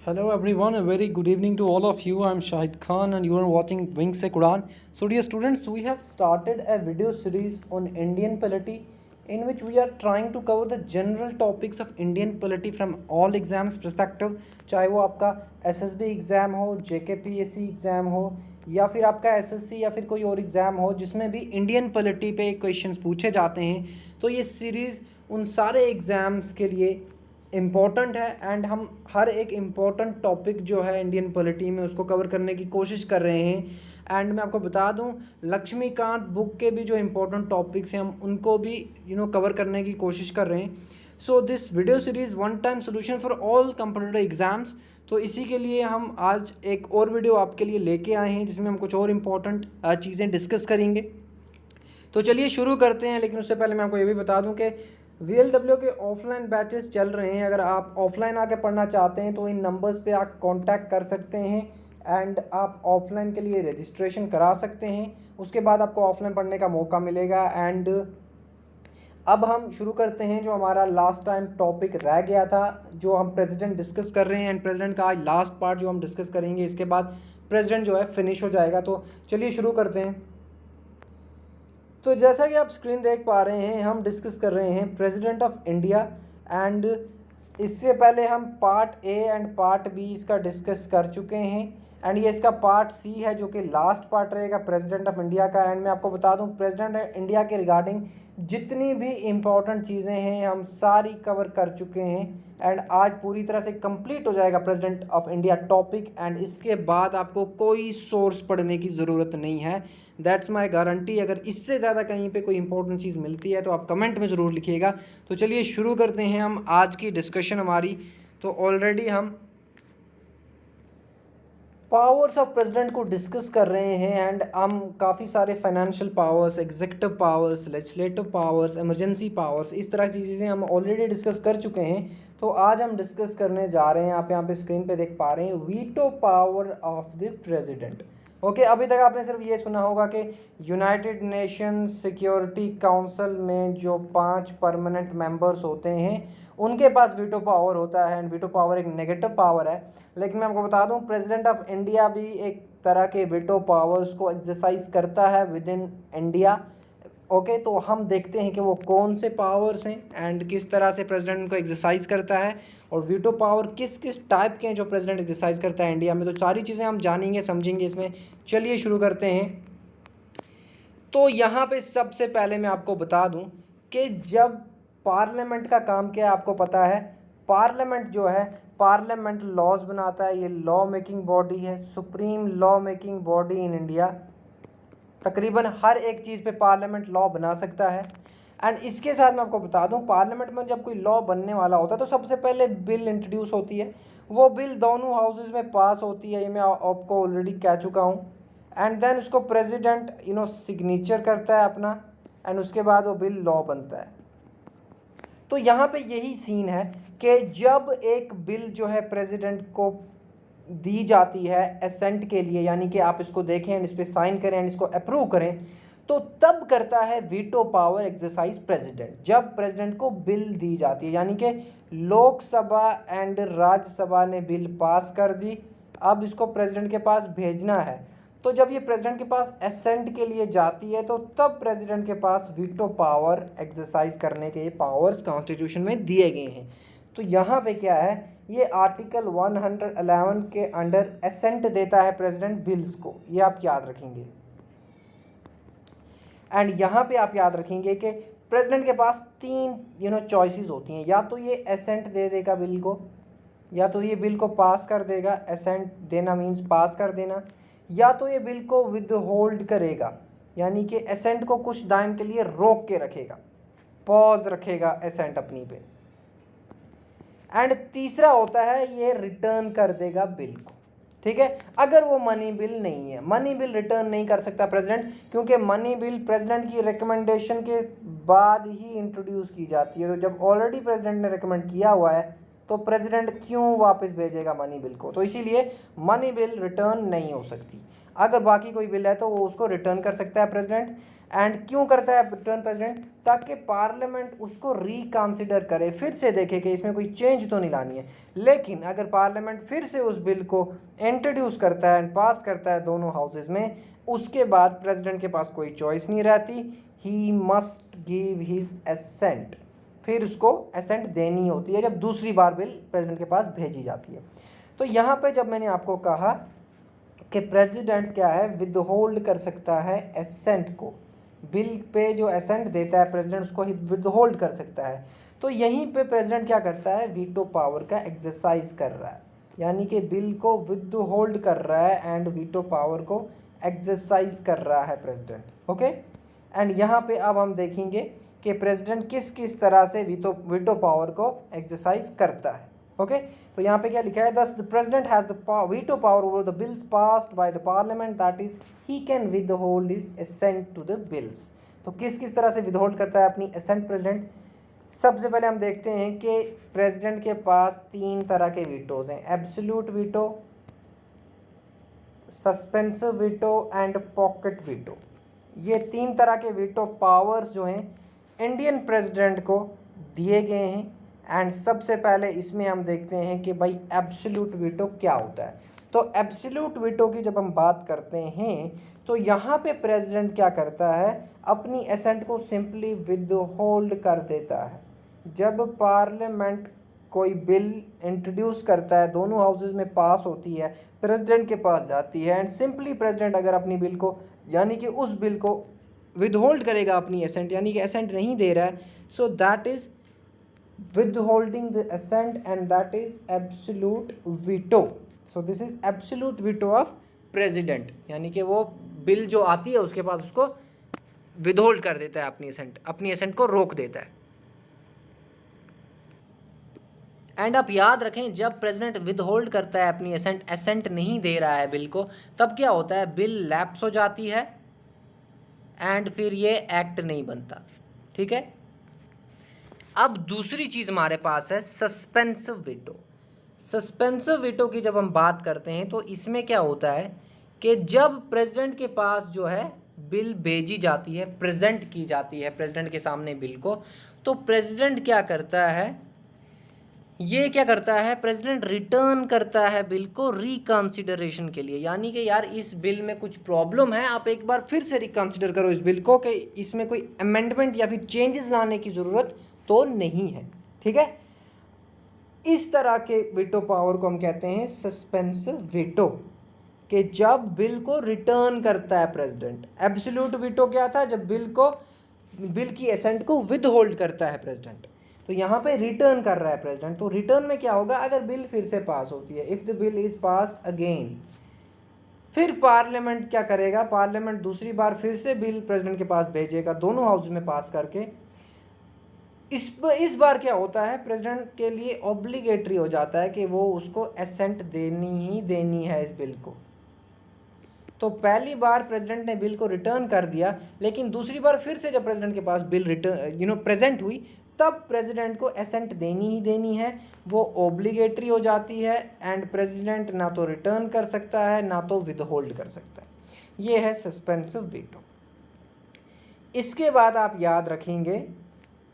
Hello everyone, a very good evening to all of you. I'm Shahid Khan and you are watching Wings Se Quran. So dear students, we have started a video series on Indian polity in which we are trying to cover the general topics of Indian polity from all exams perspective. चाहे वो आपका SSB exam हो, JKPSC exam हो या फिर आपका SSC या फिर कोई और एग्ज़ाम हो जिसमें भी इंडियन पॉलिटी पे क्वेश्चंस पूछे जाते हैं, तो ये सीरीज़ उन सारे एग्ज़ाम्स के लिए इम्पॉर्टेंट है एंड हम हर एक इम्पॉर्टेंट टॉपिक जो है इंडियन पॉलिटी में उसको कवर करने की कोशिश कर रहे हैं। एंड मैं आपको बता दूं, लक्ष्मीकांत बुक के भी जो इम्पोर्टेंट टॉपिक्स हैं हम उनको भी कवर करने की कोशिश कर रहे हैं। So this video series one time solution for all computer exams. तो इसी के लिए हम आज एक और वीडियो आपके लिए लेके आए हैं जिसमें हम कुछ और इम्पोर्टेंट चीज़ें डिस्कस करेंगे। तो चलिए शुरू करते हैं, लेकिन उससे पहले मैं आपको ये भी बता दूं कि VLW के ऑफलाइन बैचेस चल रहे हैं। अगर आप ऑफलाइन आके पढ़ना चाहते हैं तो इन नंबर्स पे आप कांटेक्ट कर सकते हैं एंड आप ऑफलाइन के लिए रजिस्ट्रेशन करा सकते हैं। उसके बाद आपको ऑफलाइन पढ़ने का मौका मिलेगा। एंड अब हम शुरू करते हैं जो हमारा लास्ट टाइम टॉपिक रह गया था, जो हम प्रेसिडेंट डिस्कस कर रहे हैं। एंड प्रेसिडेंट का आज लास्ट पार्ट जो हम डिस्कस करेंगे, इसके बाद प्रेसिडेंट जो है फिनिश हो जाएगा। तो चलिए शुरू करते हैं। तो जैसा कि आप स्क्रीन देख पा रहे हैं, हम डिस्कस कर रहे हैं प्रेसिडेंट ऑफ इंडिया। एंड इससे पहले हम part A and part B इसका डिस्कस कर चुके हैं। एंड ये इसका पार्ट सी है जो कि लास्ट पार्ट रहेगा प्रेसिडेंट ऑफ इंडिया का। एंड मैं आपको बता दूं, प्रेसिडेंट ऑफ इंडिया के रिगार्डिंग जितनी भी इम्पोर्टेंट चीज़ें हैं हम सारी कवर कर चुके हैं। एंड आज पूरी तरह से कंप्लीट हो जाएगा president of India topic. And इसके बाद आपको कोई सोर्स पढ़ने की ज़रूरत नहीं है, दैट्स माय गारंटी। अगर इससे ज़्यादा कहीं पे कोई इंपॉर्टेंट चीज़ मिलती है तो आप कमेंट में ज़रूर लिखिएगा। तो चलिए शुरू करते हैं हम आज की डिस्कशन हमारी। तो ऑलरेडी हम पावर्स ऑफ प्रेसिडेंट को डिस्कस कर रहे हैं। एंड हम काफ़ी सारे financial powers, executive powers, legislative powers, emergency powers, इस तरह की चीज़ें हम ऑलरेडी डिस्कस कर चुके हैं। तो आज हम डिस्कस करने जा रहे हैं, आप यहाँ पे स्क्रीन पे देख पा रहे हैं, veto power of the president. Okay, अभी तक आपने सिर्फ ये सुना होगा कि यूनाइटेड नेशन सिक्योरिटी काउंसिल में जो 5 परमानेंट मेंबर्स होते हैं उनके पास वीटो पावर होता है। एंड वीटो पावर एक नेगेटिव पावर है, लेकिन मैं आपको बता दूं प्रेसिडेंट ऑफ इंडिया भी एक तरह के वीटो पावर्स को एक्सरसाइज करता है विद इन इंडिया। ओके, तो हम देखते हैं कि वो कौन से पावर्स हैं एंड किस तरह से प्रेसिडेंट को एक्सरसाइज करता है और वीटो पावर किस किस टाइप के हैं जो प्रेसिडेंट एक्सरसाइज करता है इंडिया में। तो सारी चीज़ें हम जानेंगे समझेंगे इसमें। चलिए शुरू करते हैं। तो यहाँ पे सबसे पहले मैं आपको बता दूं कि जब पार्लियामेंट का काम क्या है आपको पता है। पार्लियामेंट जो है, पार्लियामेंट लॉज बनाता है, ये लॉ मेकिंग बॉडी है, supreme law making body in India. तकरीबन हर एक चीज़ पे पार्लियामेंट लॉ बना सकता है। एंड इसके साथ मैं आपको बता दूं, पार्लियामेंट में जब कोई लॉ बनने वाला होता है तो सबसे पहले बिल इंट्रोड्यूस होती है। वो बिल दोनों हाउसेज में पास होती है, ये मैं आपको ऑलरेडी कह चुका हूँ। एंड देन उसको प्रेसिडेंट सिग्नेचर करता है अपना, एंड उसके बाद वो बिल लॉ बनता है। तो यहाँ पे यही सीन है कि जब एक बिल जो है प्रेसिडेंट को दी जाती है असेंट के लिए, यानी कि आप इसको देखें एंड इस पर साइन करें एंड इसको अप्रूव करें, तो तब करता है वीटो पावर एक्सरसाइज प्रेसिडेंट। जब प्रेसिडेंट को बिल दी जाती है, यानी कि लोकसभा एंड राज्यसभा ने बिल पास कर दी, अब इसको प्रेसिडेंट के पास भेजना है। तो जब ये प्रेसिडेंट के पास असेंट के लिए जाती है तो तब प्रेसिडेंट के पास वीटो पावर एक्सरसाइज करने के पावर्स कॉन्स्टिट्यूशन में दिए गए हैं। तो यहाँ पे क्या है, ये आर्टिकल 111 के अंडर असेंट देता है प्रेसिडेंट बिल्स को, ये आप याद रखेंगे। एंड यहाँ पे आप याद रखेंगे कि प्रेसिडेंट के पास 3 चॉइसेस होती हैं, या तो ये असेंट दे देगा बिल को, या तो ये बिल को पास कर देगा। असेंट देना मीन्स पास कर देना, या तो ये बिल को विद होल्ड करेगा, यानी कि असेंट को कुछ टाइम के लिए रोक के रखेगा, पॉज रखेगा असेंट अपनी पे। एंड तीसरा होता है ये रिटर्न कर देगा बिल को, ठीक है। अगर वो मनी बिल नहीं है, मनी बिल रिटर्न नहीं कर सकता प्रेसिडेंट, क्योंकि मनी बिल प्रेसिडेंट की रिकमेंडेशन के बाद ही इंट्रोड्यूस की जाती है। तो जब ऑलरेडी प्रेसिडेंट ने रिकमेंड किया हुआ है तो प्रेसिडेंट क्यों वापस भेजेगा मनी बिल को। तो इसीलिए मनी बिल रिटर्न नहीं हो सकती। अगर बाकी कोई बिल है तो वो उसको रिटर्न कर सकता है प्रेसिडेंट। एंड क्यों करता है रिटर्न प्रेसिडेंट? ताकि पार्लियामेंट उसको रिकंसिडर करे, फिर से देखे कि इसमें कोई चेंज तो नहीं लानी है। लेकिन अगर पार्लियामेंट फिर से उस बिल को इंट्रोड्यूस करता है एंड पास करता है दोनों हाउसेज में, उसके बाद प्रेसिडेंट के पास कोई चॉइस नहीं रहती, he must give his assent. फिर उसको एसेंट देनी होती है जब दूसरी बार बिल प्रेसिडेंट के पास भेजी जाती है। तो यहाँ पे जब मैंने आपको कहा कि प्रेसिडेंट क्या है, विद होल्ड कर सकता है एसेंट को, बिल पे जो एसेंट देता है प्रेसिडेंट उसको विद होल्ड कर सकता है। तो यहीं पे प्रेसिडेंट क्या करता है, वीटो पावर का एक्सरसाइज कर रहा है, यानी कि बिल को विद होल्ड कर रहा है एंड वीटो पावर को एक्सरसाइज कर रहा है प्रेसिडेंट। ओके, एंड यहाँ पे अब हम देखेंगे कि प्रेसिडेंट किस किस तरह से वीटो पावर को एक्सरसाइज करता है। ओके, तो यहाँ पे क्या लिखा है, thus the president has the veto power over the bills passed by the parliament, that is he can withhold his assent to the bills. तो किस किस तरह से विद होल्ड करता है अपनी एसेंट प्रेसिडेंट? सबसे पहले हम देखते हैं कि प्रेसिडेंट के पास 3 तरह के वीटोज हैं, absolute veto, suspensive veto and pocket veto. ये 3 तरह के वीटो पावर्स जो हैं इंडियन प्रेसिडेंट को दिए गए हैं। एंड सबसे पहले इसमें हम देखते हैं कि भाई एब्सोल्यूट वीटो क्या होता है। तो एब्सोल्यूट वीटो की जब हम बात करते हैं तो यहाँ पे प्रेसिडेंट क्या करता है, अपनी एसेंट को सिंपली विद होल्ड कर देता है। जब पार्लियामेंट कोई बिल इंट्रोड्यूस करता है, दोनों हाउसेज में पास होती है, प्रेसिडेंट के पास जाती है एंड सिंपली प्रेसिडेंट अगर अपनी बिल को, यानी कि उस बिल को विद होल्ड करेगा अपनी एसेंट, यानी कि एसेंट नहीं दे रहा है, so that is withholding the assent and that is absolute veto. So this is absolute veto of president, यानी कि वो बिल जो आती है उसके पास उसको विदहोल्ड कर देता है, अपनी एसेंट को रोक देता है। एंड आप याद रखें, जब प्रेसिडेंट विदहोल्ड करता है अपनी एसेंट नहीं दे रहा है बिल को, तब क्या होता है, बिल लैप्स हो जाती है एंड फिर ये एक्ट नहीं बनता। ठीक है, अब दूसरी चीज़ हमारे पास है सस्पेंसिव वीटो। सस्पेंसिव वीटो की जब हम बात करते हैं तो इसमें क्या होता है कि जब प्रेसिडेंट के पास जो है बिल भेजी जाती है, प्रेजेंट की जाती है प्रेसिडेंट के सामने बिल को, तो प्रेसिडेंट क्या करता है, प्रेसिडेंट रिटर्न करता है बिल को रिकंसिडरेशन के लिए। यानी कि यार इस बिल में कुछ प्रॉब्लम है, आप एक बार फिर से रिकंसिडर करो इस बिल को कि इसमें कोई अमेंडमेंट या फिर चेंजेस लाने की ज़रूरत तो नहीं है। ठीक है, इस तरह के वीटो पावर को हम कहते हैं सस्पेंसिव वीटो, कि जब बिल को रिटर्न करता है प्रेसिडेंट। एब्सोल्यूट वीटो क्या था, जब बिल की एसेंट को विद होल्ड करता है प्रेसिडेंट। तो यहाँ पे रिटर्न कर रहा है प्रेसिडेंट। तो रिटर्न में क्या होगा, अगर बिल फिर से पास होती है, if the bill is passed again, फिर पार्लियामेंट क्या करेगा, पार्लियामेंट दूसरी बार फिर से बिल प्रेसिडेंट के पास भेजेगा, दोनों हाउस में पास करके। इस बार क्या होता है, प्रेसिडेंट के लिए ऑब्लिगेटरी हो जाता है कि वो उसको एसेंट देनी ही देनी है इस बिल को। तो पहली बार प्रेसिडेंट ने बिल को रिटर्न कर दिया, लेकिन दूसरी बार फिर से जब प्रेसिडेंट के पास बिल रिटर्न प्रेजेंट हुई, तब प्रेसिडेंट को एसेंट देनी ही देनी है, वो ऑब्लिगेटरी हो जाती है एंड प्रेसिडेंट ना तो रिटर्न कर सकता है ना तो विदहोल्ड कर सकता है। ये है सस्पेंसिव वीटो। इसके बाद आप याद रखेंगे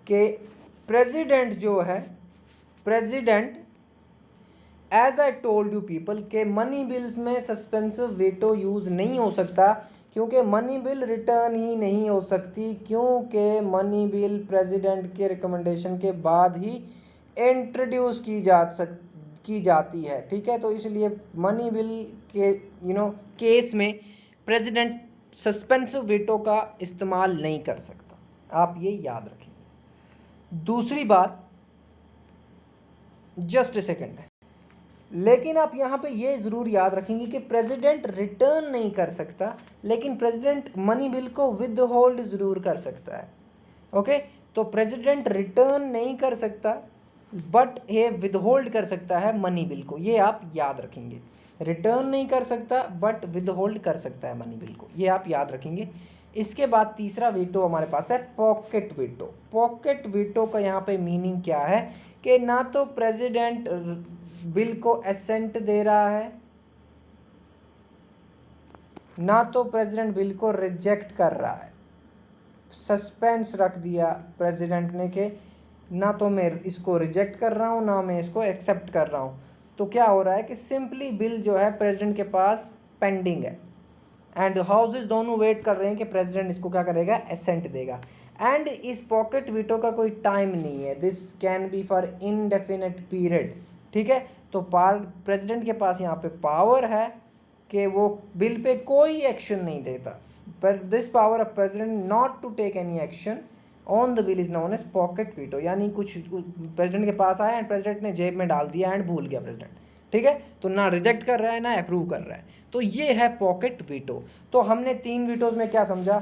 कि प्रेसिडेंट जो है, president as I told you people के मनी बिल्स में सस्पेंसिव वीटो यूज़ नहीं हो सकता, क्योंकि मनी बिल रिटर्न ही नहीं हो सकती, क्योंकि मनी बिल प्रेसिडेंट के रिकमेंडेशन के बाद ही इंट्रोड्यूस की जाती है। ठीक है, तो इसलिए मनी बिल के केस में प्रेसिडेंट सस्पेंसिव वीटो का इस्तेमाल नहीं कर सकता, आप ये याद रखें। दूसरी बात, जस्ट ए सेकेंड, लेकिन आप यहाँ पे ये ज़रूर याद रखेंगे कि प्रेसिडेंट रिटर्न नहीं कर सकता, लेकिन प्रेसिडेंट मनी बिल को विद होल्ड ज़रूर कर सकता है। ओके, तो प्रेसिडेंट रिटर्न नहीं कर सकता बट ये विद होल्ड कर सकता है मनी बिल को, ये आप याद रखेंगे। रिटर्न नहीं कर सकता बट विद होल्ड कर सकता है मनी बिल को, ये आप याद रखेंगे। इसके बाद तीसरा वीटो हमारे पास है पॉकेट वीटो। पॉकेट वीटो का यहाँ पे मीनिंग क्या है कि ना तो प्रेसिडेंट बिल को एसेंट दे रहा है, ना तो प्रेसिडेंट बिल को रिजेक्ट कर रहा है। सस्पेंस रख दिया प्रेसिडेंट ने कि ना तो मैं इसको रिजेक्ट कर रहा हूँ ना मैं इसको एक्सेप्ट कर रहा हूँ, तो क्या हो रहा है कि सिंपली बिल जो है प्रेसिडेंट के पास पेंडिंग है एंड हाउसेस दोनों वेट कर रहे हैं कि प्रेसिडेंट इसको क्या करेगा, एसेंट देगा। एंड इस पॉकेट वीटो का कोई टाइम नहीं है, this can be for indefinite period. ठीक है, तो प्रेसिडेंट के पास यहाँ पे पावर है कि वो बिल पे कोई एक्शन नहीं देता, पर this power of president not to take any action on the bill is known as pocket veto. यानी कुछ प्रेसिडेंट के पास आया एंड प्रेसिडेंट ने जेब में डाल दिया एंड भूल गया प्रेसिडेंट, ठीक है, तो ना रिजेक्ट कर रहा है ना अप्रूव कर रहा है, तो ये है पॉकेट वीटो। तो हमने 3 वीटोज़ में क्या समझा,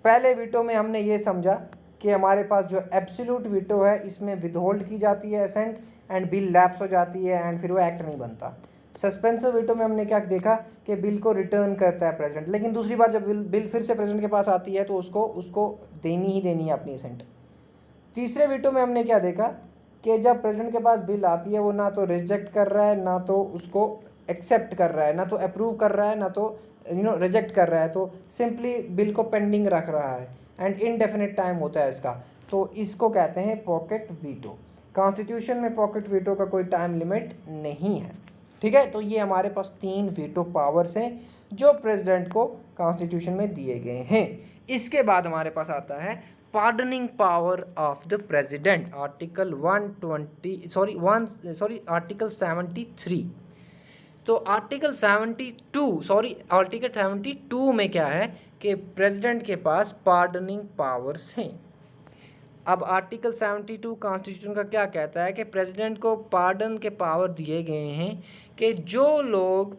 पहले वीटो में हमने ये समझा कि हमारे पास जो एब्सोल्यूट वीटो है इसमें विदहोल्ड की जाती है एसेंट एंड बिल लैप्स हो जाती है एंड फिर वो एक्ट नहीं बनता। सस्पेंसिव वीटो में हमने क्या देखा कि बिल को रिटर्न करता है प्रेसिडेंट, लेकिन दूसरी बार जब बिल फिर से प्रेसिडेंट के पास आती है तो उसको देनी ही देनी है अपनी एसेंट। तीसरे वीटो में हमने क्या देखा कि जब प्रेसिडेंट के पास बिल आती है वो ना तो रिजेक्ट कर रहा है ना तो उसको एक्सेप्ट कर रहा है ना तो अप्रूव कर रहा है ना तो रिजेक्ट कर रहा है, तो सिंपली बिल को पेंडिंग रख रहा है एंड इनडेफिनेट टाइम होता है इसका, तो इसको कहते हैं पॉकेट वीटो। कॉन्स्टिट्यूशन में पॉकेट वीटो का कोई टाइम लिमिट नहीं है। ठीक है, तो ये हमारे पास 3 वीटो पावर्स हैं जो प्रेसिडेंट को कॉन्स्टिट्यूशन में दिए गए हैं। इसके बाद हमारे पास आता है pardoning power of the president, article 73। तो आर्टिकल 72 में क्या है कि प्रेसिडेंट के पास पार्डनिंग पावर्स हैं। अब आर्टिकल 72 कॉन्स्टिट्यूशन का क्या कहता है कि प्रेसिडेंट को पार्डन के पावर दिए गए हैं कि जो लोग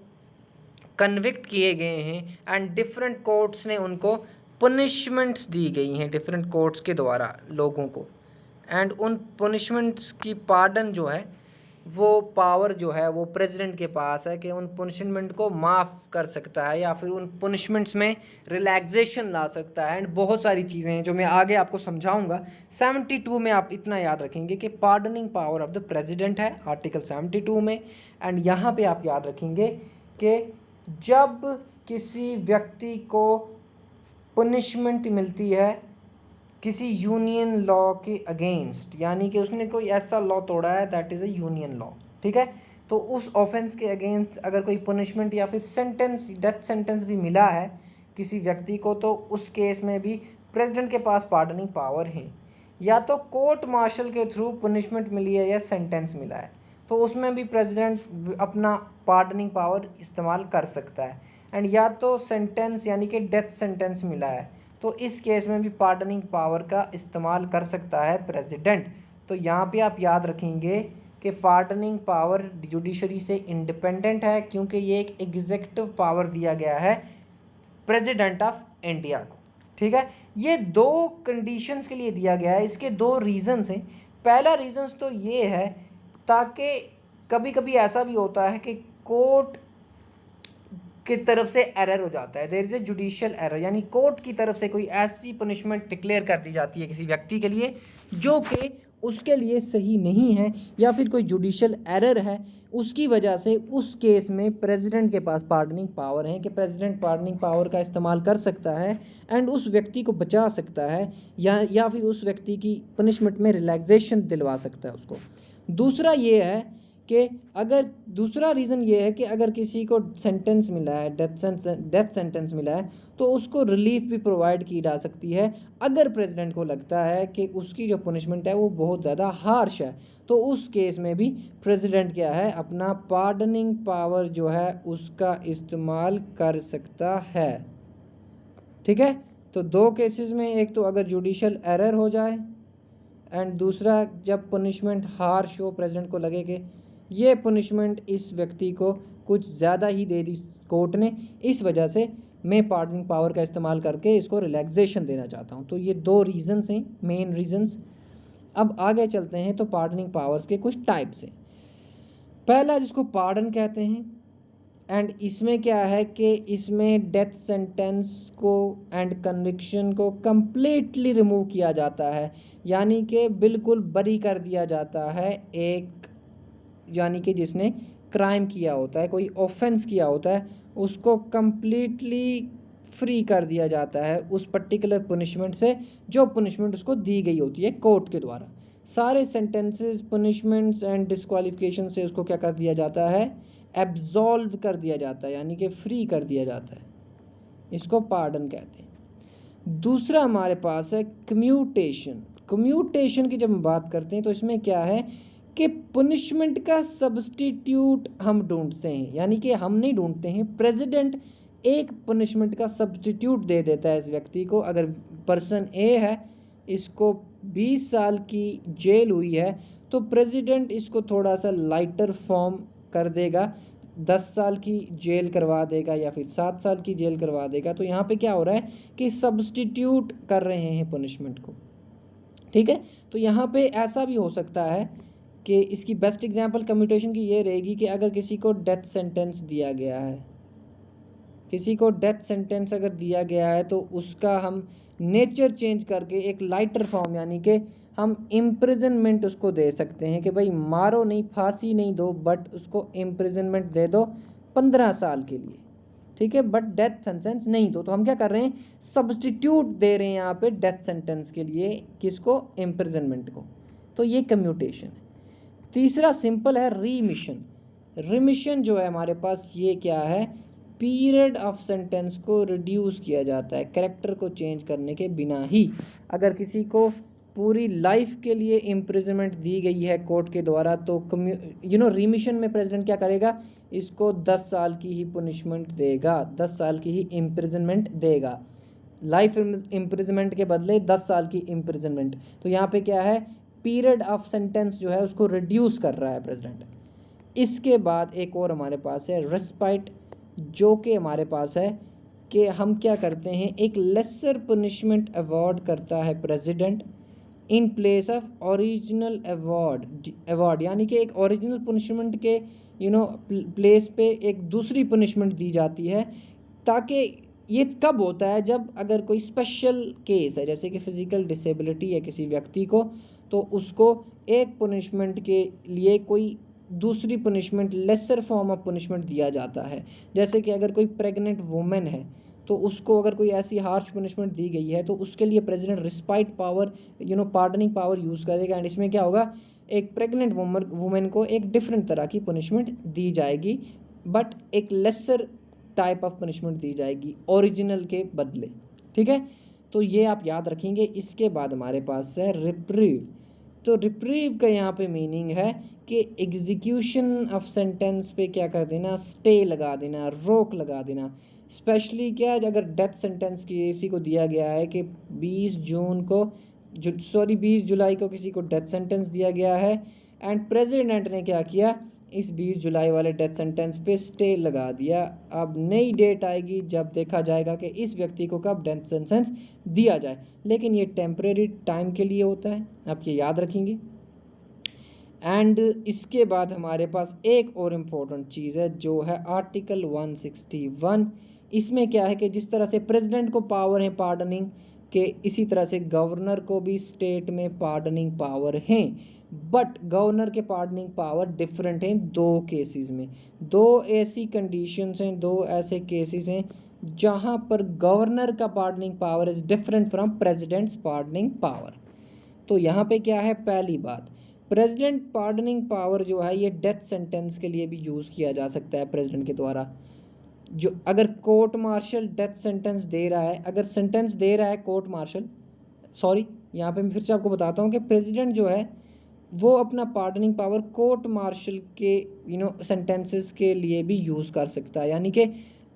कन्विक्ट किए गए हैं एंड डिफरेंट कोर्ट्स ने उनको पनिशमेंट्स दी गई हैं डिफरेंट कोर्ट्स के द्वारा लोगों को, एंड उन पनिशमेंट्स की पार्डन जो है वो पावर जो है वो प्रेसिडेंट के पास है कि उन पनिशमेंट को माफ़ कर सकता है या फिर उन पनिशमेंट्स में रिलैक्सेशन ला सकता है एंड बहुत सारी चीज़ें हैं जो मैं आगे आपको समझाऊंगा। 72 में आप इतना याद रखेंगे कि pardoning power of the president है आर्टिकल 72 में, एंड यहाँ पे आप याद रखेंगे कि जब किसी व्यक्ति को पनिशमेंट मिलती है किसी यूनियन लॉ के अगेंस्ट, यानी कि उसने कोई ऐसा लॉ तोड़ा है that is a union law, ठीक है, तो उस ऑफेंस के अगेंस्ट अगर कोई पनिशमेंट या फिर सेंटेंस, डेथ सेंटेंस भी मिला है किसी व्यक्ति को, तो उस केस में भी प्रेसिडेंट के पास पार्डनिंग पावर है। या तो कोर्ट मार्शल के थ्रू पनिशमेंट मिली है या सेंटेंस मिला है, तो उसमें भी प्रेसिडेंट अपना पार्डनिंग पावर इस्तेमाल कर सकता है। एंड या तो सेंटेंस यानी कि डेथ सेंटेंस मिला है, तो इस केस में भी पार्डनिंग पावर का इस्तेमाल कर सकता है प्रेसिडेंट। तो यहाँ पे आप याद रखेंगे कि पार्डनिंग पावर जुडिशरी से इंडिपेंडेंट है क्योंकि ये एक एग्जीक्यूटिव पावर दिया गया है प्रेसिडेंट ऑफ इंडिया को। ठीक है, ये 2 कंडीशंस के लिए दिया गया है, इसके 2 रीजंस हैं। पहला रीजंस तो ये है ताकि कभी कभी ऐसा भी होता है कि कोर्ट की तरफ से एरर हो जाता है, there is a judicial error, यानी कोर्ट की तरफ से कोई ऐसी पनिशमेंट डिक्लेयर कर दी जाती है किसी व्यक्ति के लिए जो कि उसके लिए सही नहीं है या फिर कोई जुडिशियल एरर है, उसकी वजह से उस केस में प्रेसिडेंट के पास पार्डनिंग पावर है कि प्रेसिडेंट पार्डनिंग पावर का इस्तेमाल कर सकता है एंड उस व्यक्ति को बचा सकता है या फिर उस व्यक्ति की पनिशमेंट में रिलैक्सेशन दिलवा सकता है उसको। दूसरा ये है कि अगर दूसरा रीज़न ये है कि अगर किसी को सेंटेंस मिला है, डेथ सेंटेंस मिला है, तो उसको रिलीफ भी प्रोवाइड की जा सकती है अगर प्रेसिडेंट को लगता है कि उसकी जो पनिशमेंट है वो बहुत ज़्यादा हार्श है, तो उस केस में भी प्रेसिडेंट क्या है अपना पार्डनिंग पावर जो है उसका इस्तेमाल कर सकता है। ठीक है, तो 2 केसेस में, एक तो अगर जुडिशियल एरर हो जाए एंड दूसरा जब पनिशमेंट हार्श हो, प्रेसिडेंट को लगे कि ये पनिशमेंट इस व्यक्ति को कुछ ज़्यादा ही दे दी कोर्ट ने, इस वजह से मैं पार्डनिंग पावर का इस्तेमाल करके इसको रिलैक्सेशन देना चाहता हूँ। तो ये 2 रीज़न्स हैं, मेन रीज़न्स। अब आगे चलते हैं तो पार्डनिंग पावर्स के कुछ टाइप्स हैं। पहला जिसको पार्डन कहते हैं, एंड इसमें क्या है कि इसमें डेथ सेंटेंस को एंड कन्विक्शन को कम्प्लीटली रिमूव किया जाता है, यानी कि बिल्कुल बरी कर दिया जाता है एक, यानी कि जिसने क्राइम किया होता है, कोई ऑफेंस किया होता है, उसको कम्प्लीटली फ्री कर दिया जाता है उस पर्टिकुलर पनिशमेंट से जो पनिशमेंट उसको दी गई होती है कोर्ट के द्वारा। सारे सेंटेंसेस, पनिशमेंट्स एंड डिस्क्वालिफिकेशन से उसको क्या कर दिया जाता है, एब्जॉल्व कर दिया जाता है, यानी कि फ्री कर दिया जाता है। इसको पार्डन कहते हैं। दूसरा हमारे पास है कम्यूटेशन। कम्यूटेशन की जब हम बात करते हैं तो इसमें क्या है कि पनिशमेंट का सब्स्टिट्यूट हम ढूंढते हैं, यानी कि हम नहीं ढूंढते हैं, प्रेसिडेंट एक पनिशमेंट का सब्स्टिट्यूट दे देता है इस व्यक्ति को। अगर पर्सन ए है, इसको 20 साल की जेल हुई है, तो प्रेसिडेंट इसको थोड़ा सा लाइटर फॉर्म कर देगा, 10 साल की जेल करवा देगा या फिर 7 साल की जेल करवा देगा। तो यहाँ पे क्या हो रहा है कि सब्स्टिट्यूट कर रहे हैं पनिशमेंट को, ठीक है। तो यहाँ पे ऐसा भी हो सकता है कि इसकी बेस्ट एग्जांपल कम्यूटेशन की ये रहेगी कि अगर किसी को डेथ सेंटेंस दिया गया है, किसी को डेथ सेंटेंस अगर दिया गया है, तो उसका हम नेचर चेंज करके एक लाइटर फॉर्म, यानी कि हम इम्प्रिजनमेंट उसको दे सकते हैं कि भाई मारो नहीं, फांसी नहीं दो, बट उसको इम्प्रिजनमेंट दे दो 15 साल के लिए, ठीक है, बट डेथ सेंटेंस नहीं दो। तो हम क्या कर रहे हैं, सब्स्टिट्यूट दे रहे हैं यहाँ पे डेथ सेंटेंस के लिए, किसको, इम्प्रिजनमेंट को। तो ये कम्यूटेशन है। तीसरा सिंपल है रीमिशन। रिमिशन जो है हमारे पास, ये क्या है, पीरियड ऑफ सेंटेंस को रिड्यूस किया जाता है कैरेक्टर को चेंज करने के बिना ही। अगर किसी को पूरी लाइफ के लिए इम्प्रिजनमेंट दी गई है कोर्ट के द्वारा, तो रिमिशन में प्रेसिडेंट क्या करेगा, इसको 10 साल की ही पनिशमेंट देगा, 10 साल की ही इम्प्रिजनमेंट देगा, लाइफ इम्प्रिजनमेंट के बदले 10 साल की इम्प्रिजनमेंट। तो यहाँ पे क्या है, पीरियड ऑफ सेंटेंस जो है उसको रिड्यूस कर रहा है प्रेसिडेंट। इसके बाद एक और हमारे पास है रेस्पाइट, जो कि हमारे पास है कि हम क्या करते हैं, एक लेसर पनिशमेंट अवॉर्ड करता है president in place of original award, यानी कि एक ओरिजिनल पनिशमेंट के प्लेस पे एक दूसरी पनिशमेंट दी जाती है। ताकि ये कब होता है, जब अगर कोई स्पेशल केस है, जैसे कि फिजिकल डिसेबिलिटी है किसी व्यक्ति को, तो उसको एक पनिशमेंट के लिए कोई दूसरी punishment, lesser form of punishment दिया जाता है। जैसे कि अगर कोई प्रेग्नेंट वुमेन है, तो उसको अगर कोई ऐसी हार्श पनिशमेंट दी गई है, तो उसके लिए president respite power, pardoning power use करेगा। एंड इसमें क्या होगा, एक प्रेग्नेंट वुमेन को एक डिफरेंट तरह की पनिशमेंट दी जाएगी, बट एक लेसर टाइप ऑफ पनिशमेंट दी जाएगी ओरिजिनल के बदले, ठीक है। तो ये आप याद रखेंगे। इसके बाद हमारे पास है रिप्रीव। तो रिप्रीव का यहाँ पे मीनिंग है कि एग्जीक्यूशन ऑफ सेंटेंस पे क्या कर देना, स्टे लगा देना, रोक लगा देना। स्पेशली क्या, अगर डेथ सेंटेंस किसी को दिया गया है कि 20 जुलाई को किसी को डेथ सेंटेंस दिया गया है, एंड प्रेसिडेंट ने क्या किया, इस 20 जुलाई वाले डेथ सेंटेंस पे स्टे लगा दिया। अब नई डेट आएगी जब देखा जाएगा कि इस व्यक्ति को कब डेथ सेंटेंस दिया जाए, लेकिन ये टेम्परेरी टाइम के लिए होता है, आप ये याद रखेंगे। एंड इसके बाद हमारे पास एक और इम्पोर्टेंट चीज़ है जो है आर्टिकल 161। इसमें क्या है कि जिस तरह से प्रेसिडेंट को पावर है पार्डनिंग के, इसी तरह से गवर्नर को भी स्टेट में पार्डनिंग पावर हैं, बट गवर्नर के पार्डनिंग पावर डिफरेंट हैं दो केसेस में। दो ऐसी कंडीशंस हैं, दो ऐसे केसेस हैं जहां पर गवर्नर का pardoning power is different from president's pardoning power. तो यहाँ पे क्या है, पहली बात, प्रेसिडेंट पार्डनिंग पावर जो है ये डेथ सेंटेंस के लिए भी यूज़ किया जा सकता है प्रेसिडेंट के द्वारा। जो अगर कोर्ट मार्शल डेथ सेंटेंस दे रहा है, अगर सेंटेंस दे रहा है कोर्ट मार्शल, सॉरी यहाँ पे मैं फिर से आपको बताता हूँ कि प्रेसिडेंट जो है वो अपना पार्डनिंग पावर कोर्ट मार्शल के सेंटेंसेस के लिए भी यूज़ कर सकता है। यानी कि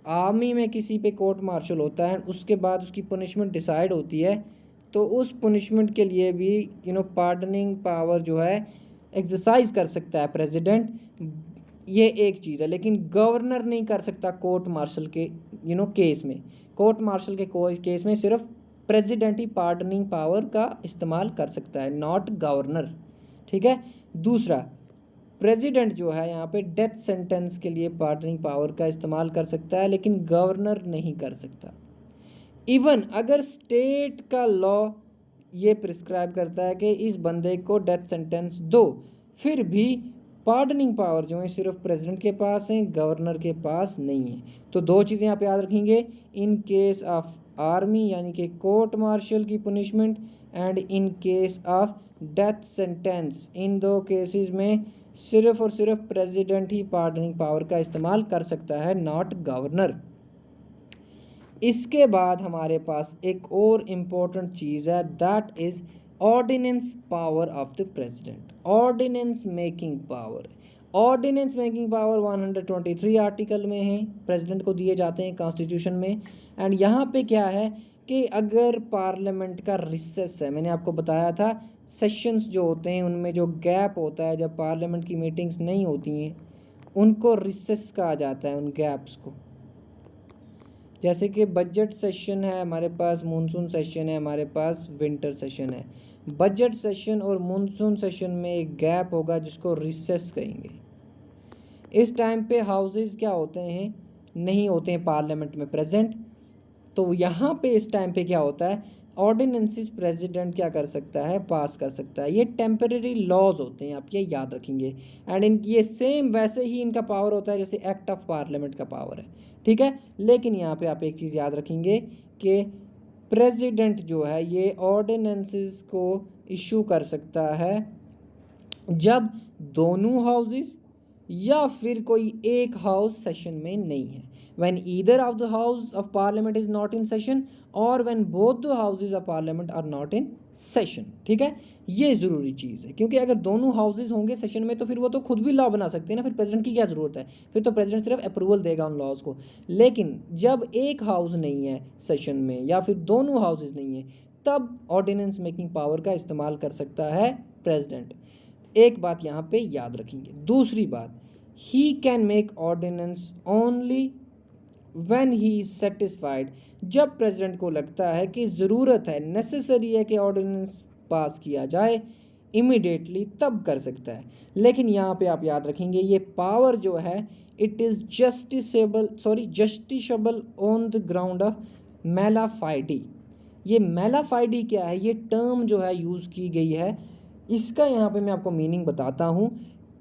आर्मी में किसी पे कोर्ट मार्शल होता है, उसके बाद उसकी पनिशमेंट डिसाइड होती है, तो उस पनिशमेंट के लिए भी पार्डनिंग पावर जो है एक्सरसाइज कर सकता है प्रेसिडेंट। ये एक चीज़ है, लेकिन गवर्नर नहीं कर सकता कोर्ट मार्शल के केस में। कोर्ट मार्शल के केस में सिर्फ प्रेसिडेंट ही पार्डनिंग पावर का इस्तेमाल कर सकता है, नॉट गवर्नर, ठीक है। दूसरा, प्रेसिडेंट जो है यहाँ पे डेथ सेंटेंस के लिए पार्डनिंग पावर का इस्तेमाल कर सकता है, लेकिन गवर्नर नहीं कर सकता। इवन अगर स्टेट का लॉ ये प्रिस्क्राइब करता है कि इस बंदे को डेथ सेंटेंस दो, फिर भी पार्डनिंग पावर जो है सिर्फ प्रेसिडेंट के पास है, गवर्नर के पास नहीं है। तो दो चीज़ें आप याद रखेंगे, इन केस ऑफ आर्मी यानी कि कोर्ट मार्शल की punishment, and in case of death sentence, इन दो केसेस में सिर्फ और सिर्फ प्रेसिडेंट ही पार्डनिंग पावर का इस्तेमाल कर सकता है, नॉट गवर्नर। इसके बाद हमारे पास एक और इम्पोर्टेंट चीज़ है, that is ordinance power of the president. Ordinance making power, ordinance making power 123 article में है, प्रेसिडेंट को दिए जाते हैं कॉन्स्टिट्यूशन में। एंड यहाँ पे क्या है कि अगर पार्लियामेंट का रिसेस है, मैंने आपको बताया था सेशंस जो होते हैं उनमें जो गैप होता है, जब पार्लियामेंट की मीटिंग्स नहीं होती हैं, उनको रिसेस कहा जाता है, उन गैप्स को। जैसे कि बजट सेशन है हमारे पास, मानसून सेशन है हमारे पास, विंटर सेशन है। बजट सेशन और मानसून सेशन में एक गैप होगा जिसको रिसेस कहेंगे। इस टाइम पे हाउसेस क्या होते हैं, नहीं होते हैं पार्लियामेंट में प्रेजेंट। तो यहाँ पे इस टाइम पे क्या होता है, ऑर्डिनेंसेस प्रेसिडेंट क्या कर सकता है, पास कर सकता है। ये टेम्परेरी लॉज होते हैं, आप ये याद रखेंगे। एंड इन ये सेम वैसे ही इनका पावर होता है जैसे एक्ट ऑफ पार्लियामेंट का पावर है, ठीक है। लेकिन यहाँ पे आप एक चीज़ याद रखेंगे कि प्रेसिडेंट जो है ये ऑर्डिनेंसेस को इशू कर सकता है जब दोनों हाउसेस या फिर कोई एक हाउस सेशन में नहीं है, when either of the house of parliament is not in session or when both the houses of parliament are not in session, ठीक है। ये ज़रूरी चीज़ है, क्योंकि अगर दोनों हाउसेज होंगे सेशन में तो फिर वो तो खुद भी लॉ बना सकते हैं ना, फिर प्रेसिडेंट की क्या ज़रूरत है, फिर तो प्रेसिडेंट सिर्फ अप्रूवल देगा उन लॉज को। लेकिन जब एक हाउस नहीं है सेशन में या फिर दोनों हाउसेज नहीं है, तब ऑर्डिनेंस मेकिंग पावर का इस्तेमाल कर सकता है प्रेसिडेंट। एक बात यहाँ पे याद रखेंगे। दूसरी बात, he can make ordinance only when he is satisfied, जब प्रेसिडेंट को लगता है कि ज़रूरत है, नेसेसरी है कि ऑर्डिनेंस पास किया जाए इमिडिएटली, तब कर सकता है। लेकिन यहाँ पे आप याद रखेंगे ये पावर जो है it is justiciable on the ground of mala fide. ये मेला फाइडी क्या है, ये टर्म जो है यूज़ की गई है, इसका यहाँ पे मैं आपको मीनिंग बताता हूँ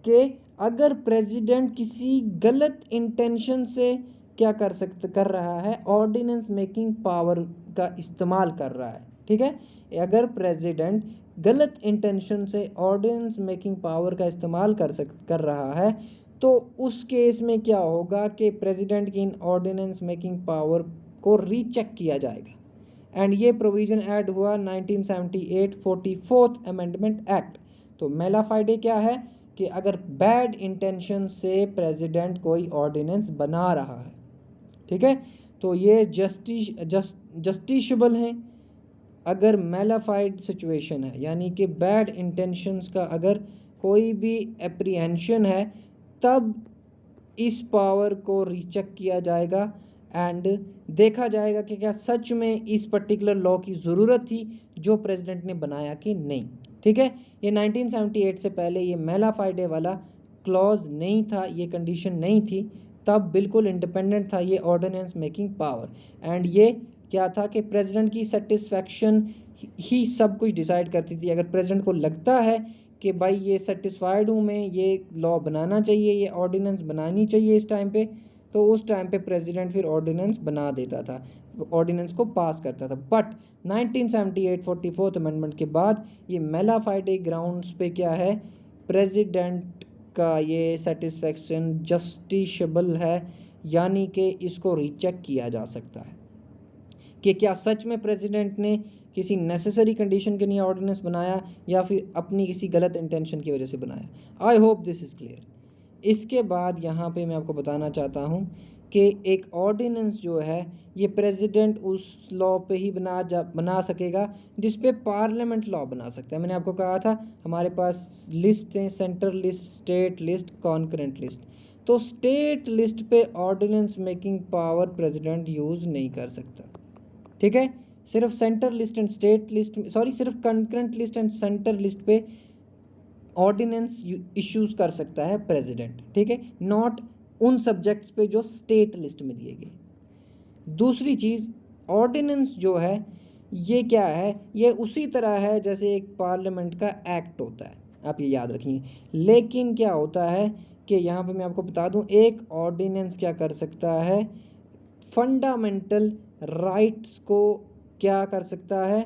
कि अगर प्रेसिडेंट किसी गलत इंटेंशन से क्या कर रहा है, ऑर्डिनेंस मेकिंग पावर का इस्तेमाल कर रहा है, ठीक है। अगर प्रेसिडेंट गलत इंटेंशन से ऑर्डिनेंस मेकिंग पावर का इस्तेमाल कर रहा है, तो उस केस में क्या होगा कि प्रेसिडेंट की इन ऑर्डिनेंस मेकिंग पावर को रीचेक किया जाएगा। एंड ये प्रोविज़न ऐड हुआ 1978 44th अमेंडमेंट एक्ट। तो मेला फाइडे क्या है कि अगर बैड इंटेंशन से प्रेसिडेंट कोई ऑर्डिनेंस बना रहा है, ठीक है, तो ये जस्टिशेबल है। अगर मेलाफाइड सिचुएशन है यानी कि बैड इंटेंशंस का अगर कोई भी एप्रीहेंशन है, तब इस पावर को रीचेक किया जाएगा एंड देखा जाएगा कि क्या सच में इस पर्टिकुलर लॉ की ज़रूरत थी जो प्रेसिडेंट ने बनाया कि नहीं, ठीक है। ये 1978 से पहले ये मेला फाइडे वाला क्लॉज नहीं था, ये कंडीशन नहीं थी, तब बिल्कुल इंडिपेंडेंट था ये ऑर्डिनेंस मेकिंग पावर। एंड ये क्या था कि प्रेसिडेंट की सेटिस्फैक्शन ही सब कुछ डिसाइड करती थी। अगर प्रेसिडेंट को लगता है कि भाई ये सेटिस्फाइड हूँ मैं, ये लॉ बनाना चाहिए, ये ऑर्डिनेंस बनानी चाहिए इस टाइम पे, तो उस टाइम पे प्रेसिडेंट फिर ऑर्डिनेंस बना देता था, ऑर्डिनेंस को पास करता था। बट 1978 44th अमेंडमेंट के बाद ये मेला फाइडे ग्राउंड्स पे क्या है, प्रेसिडेंट का ये सेटिस्फैक्शन जस्टिशेबल है, यानी कि इसको रीचेक किया जा सकता है कि क्या सच में प्रेसिडेंट ने किसी नेसेसरी कंडीशन के लिए ऑर्डिनेंस बनाया या फिर अपनी किसी गलत इंटेंशन की वजह से बनाया। I hope this is clear. इसके बाद यहाँ पे मैं आपको बताना चाहता हूँ कि एक ऑर्डिनेंस जो है ये प्रेसिडेंट उस लॉ पे ही बना सकेगा जिस पे पार्लियामेंट लॉ बना सकता है। मैंने आपको कहा था हमारे पास लिस्ट हैं, central list, state list, concurrent list. तो स्टेट लिस्ट पे ordinance making power president use नहीं कर सकता, ठीक है। सिर्फ centre list and state list, सिर्फ concurrent list and centre list पे ऑर्डिनेंस इश्यूज कर सकता है प्रेसिडेंट, ठीक है, नॉट उन सब्जेक्ट्स पे जो स्टेट लिस्ट में दिए गए। दूसरी चीज़, ऑर्डिनेंस जो है ये क्या है, ये उसी तरह है जैसे एक पार्लियामेंट का एक्ट होता है। आप ये याद रखिए। लेकिन क्या होता है कि यहाँ पे मैं आपको बता दूँ, एक ऑर्डिनेंस क्या कर सकता है, फंडामेंटल राइट्स को क्या कर सकता है,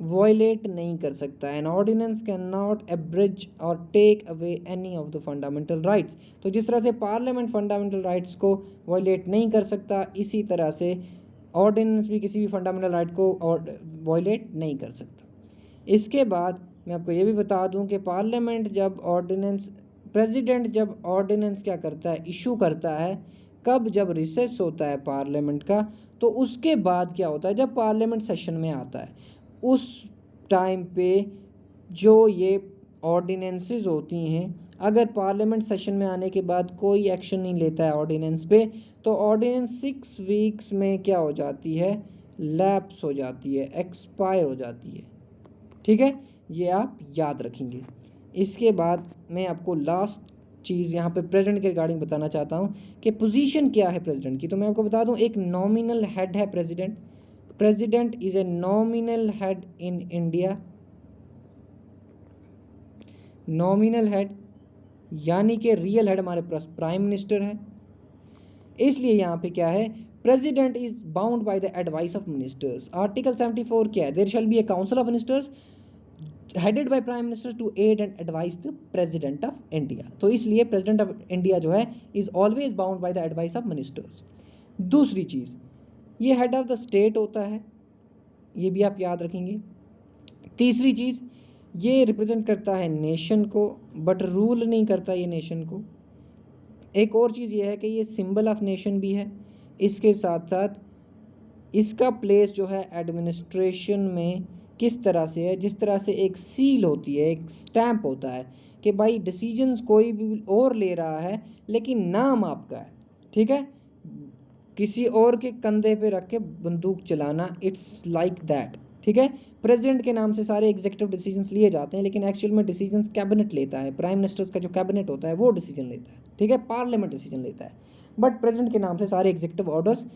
वॉयलेट नहीं कर सकता। An ordinance can not abridge or take away any of the fundamental rights. तो जिस तरह से पार्लियामेंट फंडामेंटल राइट्स को वॉयलेट नहीं कर सकता, इसी तरह से ऑर्डिनेंस भी किसी भी फंडामेंटल राइट को वॉयलेट नहीं कर सकता। इसके बाद मैं आपको ये भी बता दूं कि पार्लियामेंट जब ऑर्डिनेंस, प्रेसिडेंट जब ऑर्डिनेंस क्या करता है, इशू करता है, कब, जब रिसेस होता है पार्लियामेंट का, तो उसके बाद क्या होता है, जब पार्लियामेंट सेशन में आता है, उस टाइम पे जो ये ऑर्डिनेंसेस होती हैं, अगर पार्लियामेंट सेशन में आने के बाद कोई एक्शन नहीं लेता है ऑर्डिनेंस पे, तो ऑर्डिनेंस 6 वीक्स में क्या हो जाती है, लैप्स हो जाती है, एक्सपायर हो जाती है। ठीक है, ये आप याद रखेंगे। इसके बाद मैं आपको लास्ट चीज़ यहाँ पे प्रेसिडेंट के रिगार्डिंग बताना चाहता हूँ कि पोजीशन क्या है प्रेसिडेंट की। तो मैं आपको बता दूँ, एक नॉमिनल हेड है president. President is a nominal head in India. Nominal head यानी कि रियल हेड हमारे पास प्राइम मिनिस्टर है। इसलिए यहाँ पे क्या है, president is bound by the advice of ministers. Article 74 क्या है, there shall be a council of ministers headed by prime minister to aid and advise the president of India. तो इसलिए प्रेसिडेंट ऑफ इंडिया जो है is always bound by the advice of ministers. दूसरी चीज़, ये head of the state होता है, ये भी आप याद रखेंगे। तीसरी चीज़, ये रिप्रेजेंट करता है नेशन को, बट रूल नहीं करता ये नेशन को। एक और चीज़ ये है कि ये सिंबल ऑफ नेशन भी है। इसके साथ साथ इसका प्लेस जो है एडमिनिस्ट्रेशन में किस तरह से है, जिस तरह से एक सील होती है, एक स्टैंप होता है कि भाई डिसीजंस कोई भी और ले रहा है लेकिन नाम आपका है। ठीक है, किसी और के कंधे पे रख के बंदूक चलाना, इट्स लाइक दैट। ठीक है, प्रेसिडेंट के नाम से सारे एग्जीक्यूटिव डिसीजंस लिए जाते हैं, लेकिन एक्चुअल में डिसीजंस कैबिनेट लेता है। प्राइम मिनिस्टर्स का जो कैबिनेट होता है वो डिसीजन लेता है। ठीक है, पार्लियामेंट डिसीजन लेता है, बट प्रेसिडेंट के नाम से सारे एग्जीक्यूटिव ऑर्डर्स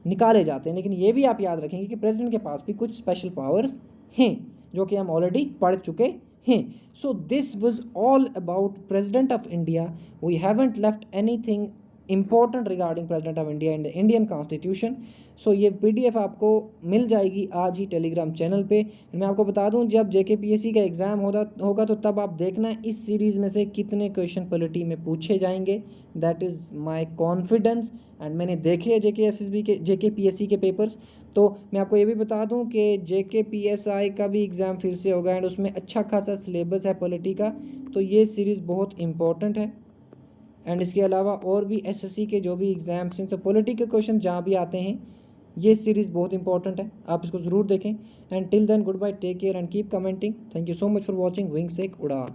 निकाले जाते हैं। लेकिन ये भी आप याद रखेंगे कि प्रेसिडेंट के पास भी कुछ स्पेशल पावर्स हैं, जो कि हम ऑलरेडी पढ़ चुके हैं। So this was all about president of India. We haven't left anything important regarding president of India and the Indian constitution. So ये PDF आपको मिल जाएगी आज ही टेलीग्राम चैनल पे। मैं आपको बता दूं, जब JKPSC का एग्ज़ाम होगा तो तब आप देखना इस सीरीज़ में से कितने क्वेश्चन पॉलिटी में पूछे जाएंगे। That is my confidence, and मैंने देखे हैं JKPSC के पेपर्स। तो मैं आपको ये भी बता दूं कि JKPSI का भी एग्ज़ाम फिर से होगा, एंड उसमें अच्छा खासा सिलेबस है पॉलिटी का। तो ये सीरीज़ बहुत इंपॉर्टेंट है। एंड इसके अलावा और भी SSC के जो भी एग्ज़ाम्स हैं, तो पॉलिटी के क्वेश्चन जहाँ भी आते हैं, ये सीरीज़ बहुत इंपॉर्टेंट है, आप इसको ज़रूर देखें। And till then, good bye, take care and keep commenting. Thank you so much for watching wings Ek उड़ान।